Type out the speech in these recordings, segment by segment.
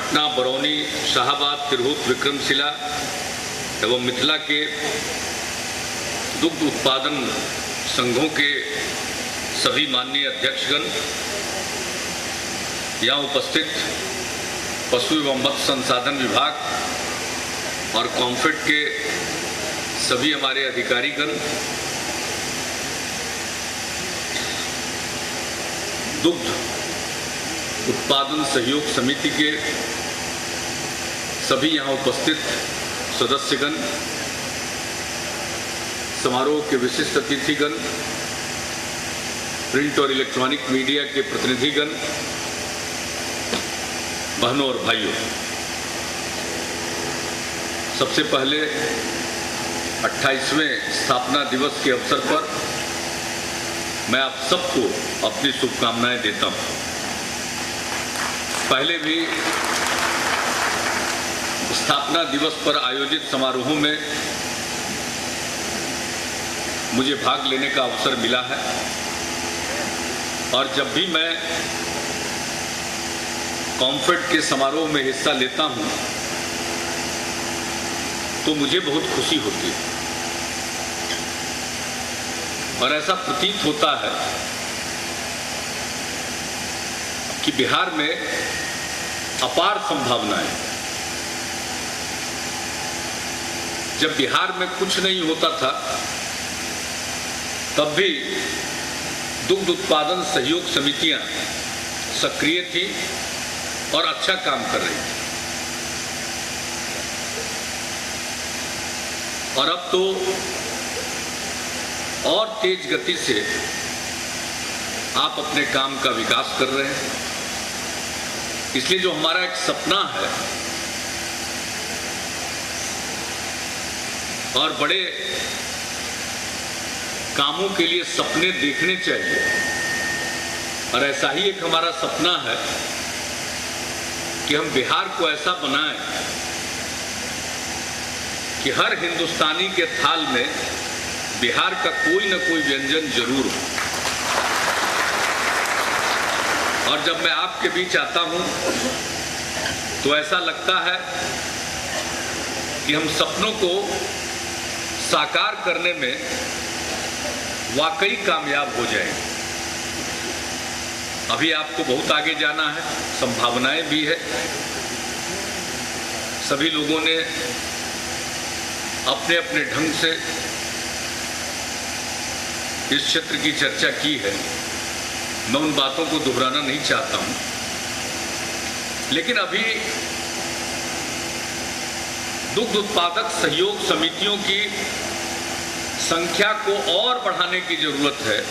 पटना, बरौनी, शाहाबाद, तिरहुत, विक्रमशिला एवं मिथिला के दुग्ध उत्पादन संघों के सभी माननीय अध्यक्षगण, यहाँ उपस्थित पशु एवं मत्स्य संसाधन विभाग और कॉम्फेड के सभी हमारे अधिकारीगण, दुग्ध उत्पादन सहयोग समिति के सभी यहाँ उपस्थित सदस्यगण, समारोह के विशिष्ट अतिथिगण, प्रिंट और इलेक्ट्रॉनिक मीडिया के प्रतिनिधिगण, बहनों और भाइयों, सबसे पहले 28वें स्थापना दिवस के अवसर पर मैं आप सबको अपनी शुभकामनाएं देता हूं। पहले भी स्थापना दिवस पर आयोजित समारोहों में मुझे भाग लेने का अवसर मिला है और जब भी मैं कॉम्फेड के समारोह में हिस्सा लेता हूं तो मुझे बहुत खुशी होती है और ऐसा प्रतीत होता है कि बिहार में अपार संभावनाएं। जब बिहार में कुछ नहीं होता था तब भी दुग्ध उत्पादन सहयोग समितियां सक्रिय थी और अच्छा काम कर रही थी। और अब तो और तेज गति से आप अपने काम का विकास कर रहे हैं। इसलिए जो हमारा एक सपना है और बड़े कामों के लिए सपने देखने चाहिए और ऐसा ही एक हमारा सपना है कि हम बिहार को ऐसा बनाएं कि हर हिंदुस्तानी के थाल में बिहार का कोई न कोई व्यंजन जरूर हो। और जब मैं आपके बीच आता हूं तो ऐसा लगता है कि हम सपनों को साकार करने में वाकई कामयाब हो जाएंगे। अभी आपको बहुत आगे जाना है, संभावनाएं भी है। सभी लोगों ने अपने अपने ढंग से इस क्षेत्र की चर्चा की है। मैं उन बातों को दोहराना नहीं चाहता हूं, लेकिन अभी दुग्ध उत्पादक सहयोग समितियों की संख्या को और बढ़ाने की जरूरत है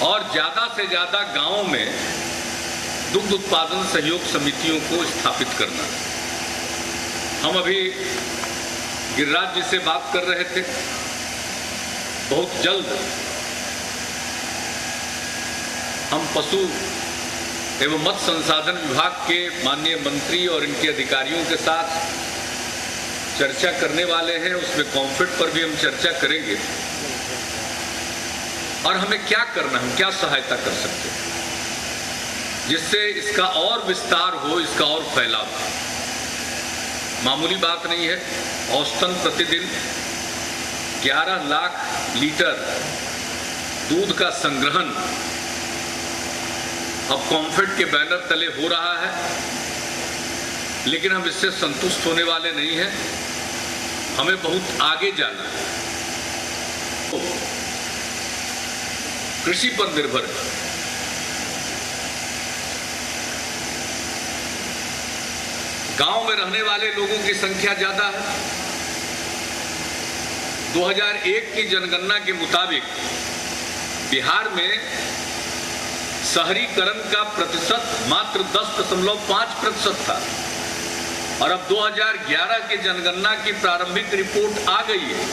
और ज्यादा से ज्यादा गांवों में दुग्ध उत्पादन सहयोग समितियों को स्थापित करना। हम अभी गिरिराज जी से बात कर रहे थे, बहुत जल्द हम पशु एवं मत्स्य संसाधन विभाग के माननीय मंत्री और इनके अधिकारियों के साथ चर्चा करने वाले हैं। उसमें कॉम्फेड पर भी हम चर्चा करेंगे और हमें क्या करना, हम क्या सहायता कर सकते हैं जिससे इसका और विस्तार हो, इसका और फैलाव हो। मामूली बात नहीं है। औसतन प्रतिदिन 11 लाख लीटर दूध का संग्रहण अब कॉम्फेड के बैनर तले हो रहा है, लेकिन हम इससे संतुष्ट होने वाले नहीं हैं। हमें बहुत आगे जाना है। कृषि पर निर्भर है। गांव में रहने वाले लोगों की संख्या ज्यादा है। 2001 की जनगणना के मुताबिक बिहार में शहरीकरण का प्रतिशत मात्र 10.5% था और अब 2011 की जनगणना की प्रारंभिक रिपोर्ट आ गई है।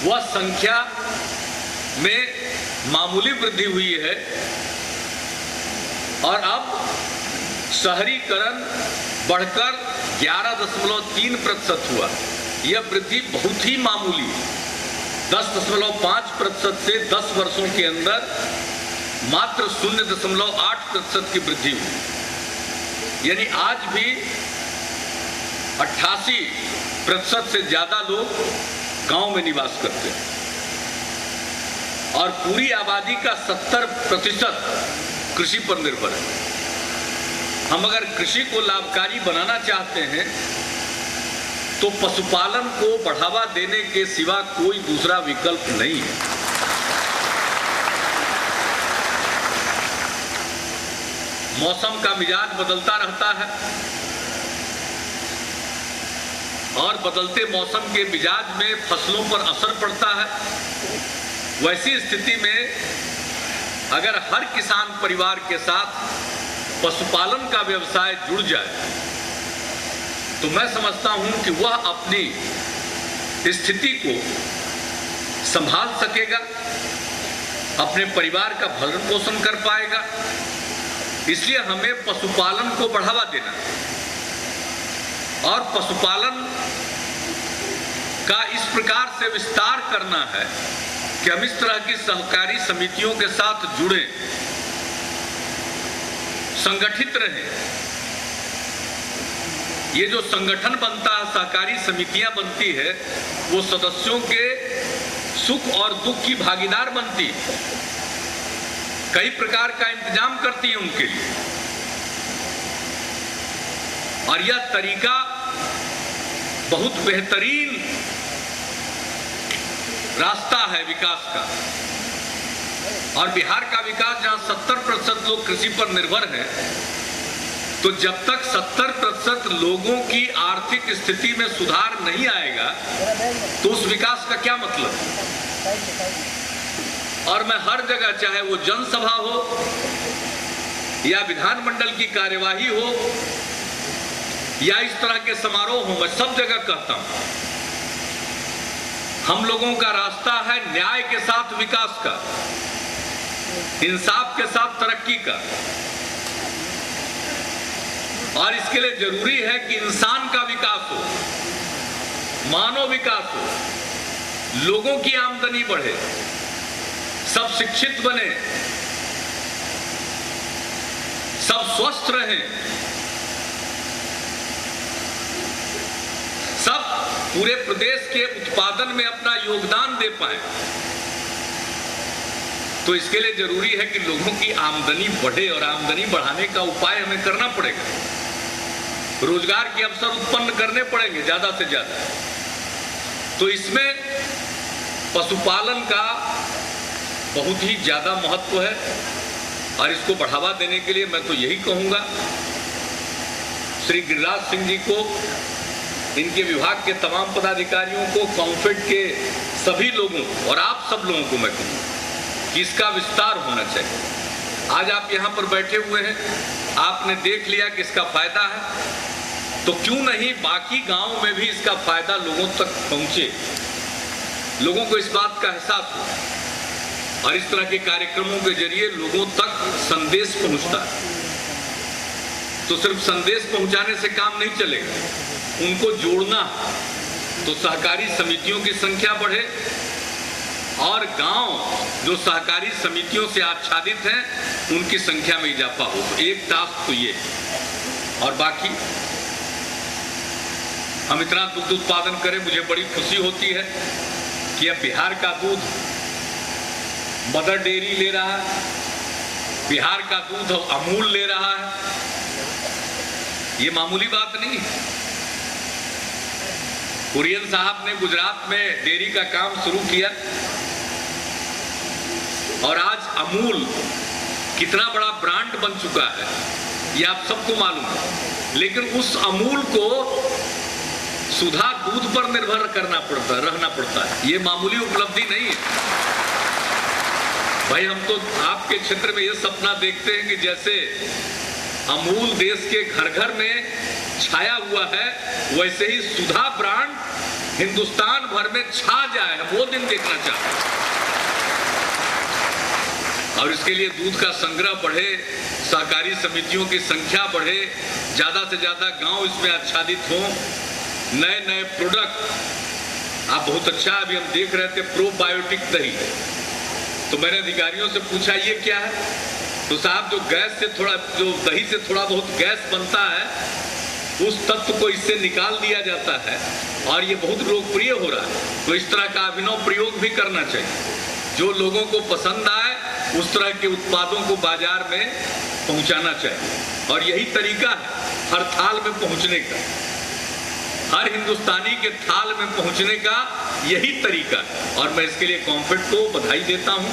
वह संख्या में मामूली वृद्धि हुई है और अब शहरीकरण बढ़कर 11.3% हुआ। यह वृद्धि बहुत ही मामूली है। 10.5% से 10 वर्षों के अंदर मात्र 0.8% की वृद्धि हुई। यानी आज भी 88% से ज्यादा लोग गांव में निवास करते हैं और पूरी आबादी का 70% कृषि पर निर्भर है। हम अगर कृषि को लाभकारी बनाना चाहते हैं तो पशुपालन को बढ़ावा देने के सिवा कोई दूसरा विकल्प नहीं है। मौसम का मिजाज बदलता रहता है और बदलते मौसम के मिजाज में फसलों पर असर पड़ता है। वैसी स्थिति में अगर हर किसान परिवार के साथ पशुपालन का व्यवसाय जुड़ जाए तो मैं समझता हूं कि वह अपनी स्थिति को संभाल सकेगा, अपने परिवार का भरण पोषण कर पाएगा। इसलिए हमें पशुपालन को बढ़ावा देना और पशुपालन का इस प्रकार से विस्तार करना है कि हम इस तरह की सहकारी समितियों के साथ जुड़े, संगठित रहें। ये जो संगठन बनता है, सहकारी समितियां बनती है, वो सदस्यों के सुख और दुख की भागीदार बनती है, कई प्रकार का इंतजाम करती है उनके लिए। और यह तरीका बहुत बेहतरीन रास्ता है विकास का। और बिहार का विकास जहां 70% लोग कृषि पर निर्भर हैं, तो जब तक 70% लोगों की आर्थिक स्थिति में सुधार नहीं आएगा तो उस विकास का क्या मतलब। और मैं हर जगह, चाहे वो जनसभा हो या विधानमंडल की कार्यवाही हो या इस तरह के समारोह हो, मैं सब जगह कहता हूं हम लोगों का रास्ता है न्याय के साथ विकास का, इंसाफ के साथ तरक्की का। और इसके लिए जरूरी है कि इंसान का विकास हो, मानव विकास हो, लोगों की आमदनी बढ़े, सब शिक्षित बने, सब स्वस्थ रहें, सब पूरे प्रदेश के उत्पादन में अपना योगदान दे पाए। तो इसके लिए जरूरी है कि लोगों की आमदनी बढ़े और आमदनी बढ़ाने का उपाय हमें करना पड़ेगा। रोजगार के अवसर उत्पन्न करने पड़ेंगे ज्यादा से ज्यादा। तो इसमें पशुपालन का बहुत ही ज्यादा महत्व है और इसको बढ़ावा देने के लिए मैं तो यही कहूंगा श्री गिरिराज सिंह जी को, इनके विभाग के तमाम पदाधिकारियों को, कॉम्फेड के सभी लोगों और आप सब लोगों को मैं कहूंगा कि इसका विस्तार होना चाहिए। आज आप यहाँ पर बैठे हुए हैं, आपने देख लिया कि इसका फायदा है, तो क्यों नहीं बाकी गांव में भी इसका फायदा लोगों तक पहुंचे, लोगों को इस बात का एहसास हो। और इस तरह के कार्यक्रमों के जरिए लोगों तक संदेश पहुंचता है। तो सिर्फ संदेश पहुंचाने से काम नहीं चलेगा, उनको जोड़ना। तो सहकारी समितियों की संख्या बढ़े और गांव जो सहकारी समितियों से आच्छादित हैं उनकी संख्या में इजाफा हो। तो एक टास्क तो ये, और बाकी हम इतना दुग्ध उत्पादन करें। मुझे बड़ी खुशी होती है कि अब बिहार का दूध मदर डेयरी ले रहा है, बिहार का दूध अमूल ले रहा है। ये मामूली बात नहीं है। कुरियन साहब ने गुजरात में डेयरी का काम शुरू किया और आज अमूल कितना बड़ा ब्रांड बन चुका है ये आप सबको मालूम है। लेकिन उस अमूल को सुधा दूध पर निर्भर रहना पड़ता है। ये मामूली उपलब्धि नहीं है भाई। हम तो आपके क्षेत्र में ये सपना देखते हैं कि जैसे अमूल देश के घर घर में छाया हुआ है, वैसे ही सुधा ब्रांड हिंदुस्तान भर में छा जाए, हम वो दिन देखना चाहते हैं। और इसके लिए दूध का संग्रह बढ़े, सहकारी समितियों की संख्या बढ़े, ज्यादा से ज्यादा गांव इसमें आच्छादित हों, नए नए प्रोडक्ट। आप बहुत अच्छा, अभी हम देख रहे थे प्रोबायोटिक दही, तो मैंने अधिकारियों से पूछा ये क्या है, तो साहब जो दही से थोड़ा बहुत गैस बनता है उस तत्व को इससे निकाल दिया जाता है और ये बहुत लोकप्रिय हो रहा है, तो इस तरह का अभिनव प्रयोग भी करना चाहिए। जो लोगों को पसंद आए उस तरह के उत्पादों को बाजार में पहुंचाना चाहिए और यही तरीका है हर थाल में पहुंचने का, हर हिंदुस्तानी के थाल में पहुंचने का यही तरीका है। और मैं इसके लिए कॉम्फेड को बधाई देता हूं,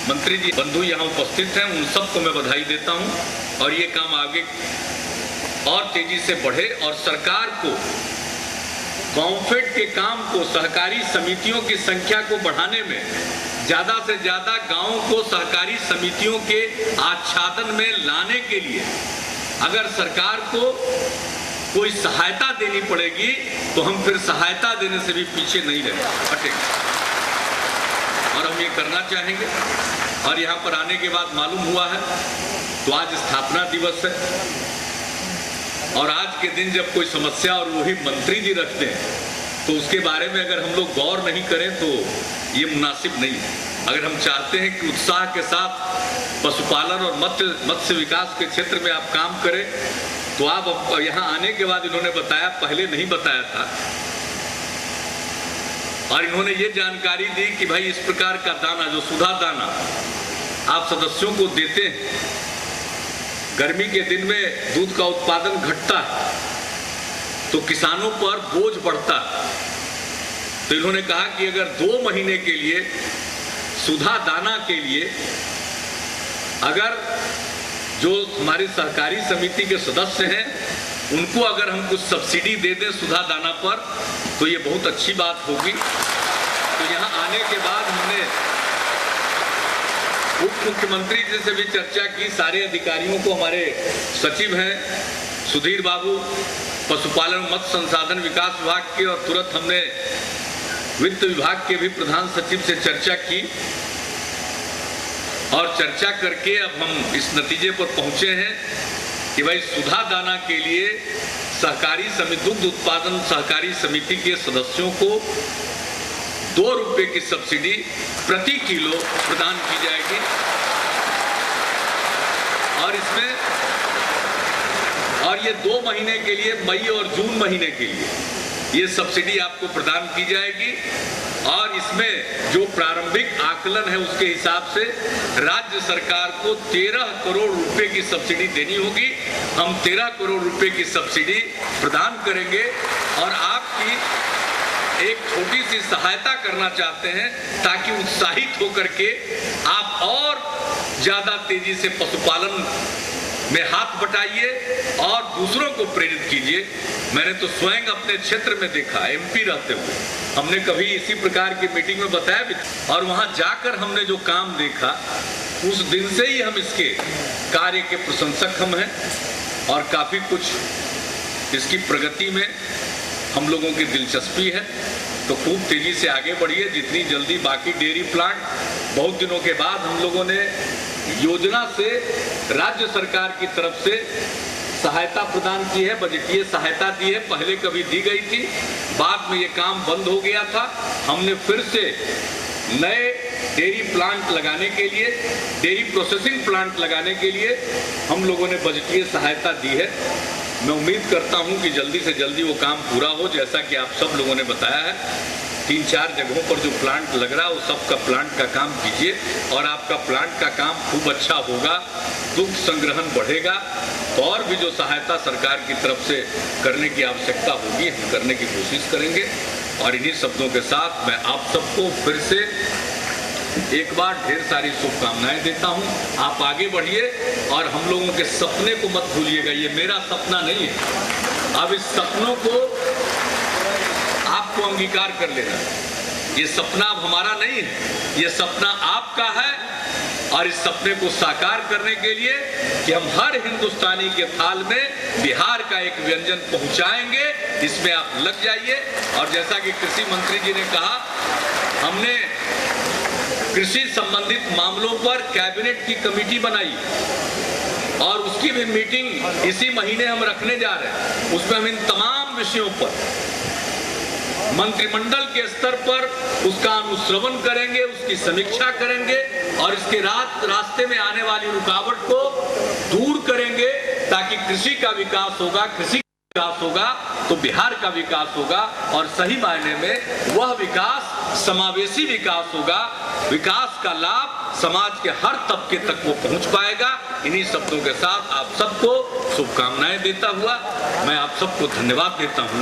मंत्री जी बंधु यहाँ उपस्थित हैं उन सबको मैं बधाई देता हूं और ये काम आगे और तेजी से बढ़े और सरकार को कॉम्फेड के काम को, सहकारी समितियों की संख्या को बढ़ाने में, ज्यादा से ज्यादा गांवों को सहकारी समितियों के आच्छादन में लाने के लिए अगर सरकार को कोई सहायता देनी पड़ेगी तो हम फिर सहायता देने से भी पीछे नहीं हटेंगे और हम ये करना चाहेंगे। और यहाँ पर आने के बाद मालूम हुआ है तो आज स्थापना दिवस है और आज के दिन जब कोई समस्या और वही मंत्री जी रखते हैं तो उसके बारे में अगर हम लोग गौर नहीं करें तो ये मुनासिब नहीं है। अगर हम चाहते हैं कि उत्साह के साथ पशुपालन और मत्स्य विकास के क्षेत्र में आप काम करें तो आप यहाँ आने के बाद इन्होंने बताया, पहले नहीं बताया था, और इन्होंने ये जानकारी दी कि भाई इस प्रकार का दाना जो सुधा दाना आप सदस्यों को देते हैं, गर्मी के दिन में दूध का उत्पादन घटता है तो किसानों पर बोझ बढ़ता है, तो इन्होंने कहा कि अगर 2 महीने के लिए सुधा दाना के लिए अगर जो हमारी सहकारी समिति के सदस्य हैं उनको अगर हम कुछ सब्सिडी दे दें सुधा दाना पर तो ये बहुत अच्छी बात होगी। तो यहाँ आने के बाद हमने उप मुख्यमंत्री जी से भी चर्चा की, सारे अधिकारियों को, हमारे सचिव हैं सुधीर बाबू पशुपालन मत्स्य संसाधन विकास विभाग के, और तुरंत हमने वित्त विभाग के भी प्रधान सचिव से चर्चा की और चर्चा करके अब हम इस नतीजे पर पहुंचे हैं कि भाई सुधा दाना के लिए सहकारी समिति, दुग्ध उत्पादन सहकारी समिति के सदस्यों को 2 रुपए की सब्सिडी प्रति किलो प्रदान की जाएगी और इसमें और ये 2 महीने के लिए, मई और जून महीने के लिए ये सब्सिडी आपको प्रदान की जाएगी और इसमें जो प्रारंभिक आकलन है उसके हिसाब से राज्य सरकार को 13 करोड़ रुपए की सब्सिडी देनी होगी। हम 13 करोड़ रुपए की सब्सिडी प्रदान करेंगे और आपकी एक छोटी सी सहायता करना चाहते हैं ताकि उत्साहित होकर के आप और ज्यादा तेजी से पशुपालन में हाथ बटाइए और दूसरों को प्रेरित कीजिए। मैंने तो स्वयं अपने क्षेत्र में देखा, एमपी रहते हुए हमने कभी इसी प्रकार की मीटिंग में बताया भी और वहां जाकर हमने जो काम देखा उस दिन से ही हम इसके कार्य के प्रशंसक हम हैं और काफी कुछ इसकी प्रगति में हम लोगों की दिलचस्पी है। तो खूब तेजी से आगे बढ़िए, जितनी जल्दी बाकी डेयरी प्लांट, बहुत दिनों के बाद हम लोगों ने योजना से राज्य सरकार की तरफ से सहायता प्रदान की है, बजटीय सहायता दी है, पहले कभी दी गई थी, बाद में ये काम बंद हो गया था। हमने फिर से नए डेयरी प्लांट लगाने के लिए, डेयरी प्रोसेसिंग प्लांट लगाने के लिए हम लोगों ने बजटीय सहायता दी है। मैं उम्मीद करता हूं कि जल्दी से जल्दी वो काम पूरा हो, जैसा कि आप सब लोगों ने बताया है। 3-4 जगहों पर जो प्लांट लग रहा है वो सबका प्लांट का काम कीजिए और आपका प्लांट का काम खूब अच्छा होगा, दुग्ध संग्रहण बढ़ेगा तो और भी जो सहायता सरकार की तरफ से करने की आवश्यकता होगी हम करने की कोशिश करेंगे। और इन्हीं शब्दों के साथ मैं आप सबको फिर से एक बार ढेर सारी शुभकामनाएं देता हूं। आप आगे बढ़िए और हम लोगों के सपने को मत भूलिएगा, ये मेरा सपना नहीं है। अब इस सपनों को आपको अंगीकार कर लेना, ये सपना अब हमारा नहीं है, ये सपना आपका है और इस सपने को साकार करने के लिए कि हम हर हिंदुस्तानी के थाल में बिहार का एक व्यंजन पहुंचाएंगे, इसमें आप लग जाइए। और जैसा कि कृषि मंत्री जी ने कहा, हमने कृषि संबंधित मामलों पर कैबिनेट की कमेटी बनाई और उसकी भी मीटिंग इसी महीने हम रखने जा रहे हैं। उसमें हम इन तमाम विषयों पर मंत्रिमंडल के स्तर पर उसका अनुश्रवण करेंगे, उसकी समीक्षा करेंगे और इसके रास्ते में आने वाली रुकावट को दूर करेंगे, ताकि कृषि का विकास होगा, कृषि का विकास होगा तो बिहार का विकास होगा और सही मायने में वह विकास समावेशी विकास होगा। विकास का लाभ समाज के हर तबके तक वो पहुंच पाएगा। इन्हीं शब्दों के साथ आप सबको शुभकामनाएं देता हुआ मैं आप सबको धन्यवाद देता हूं।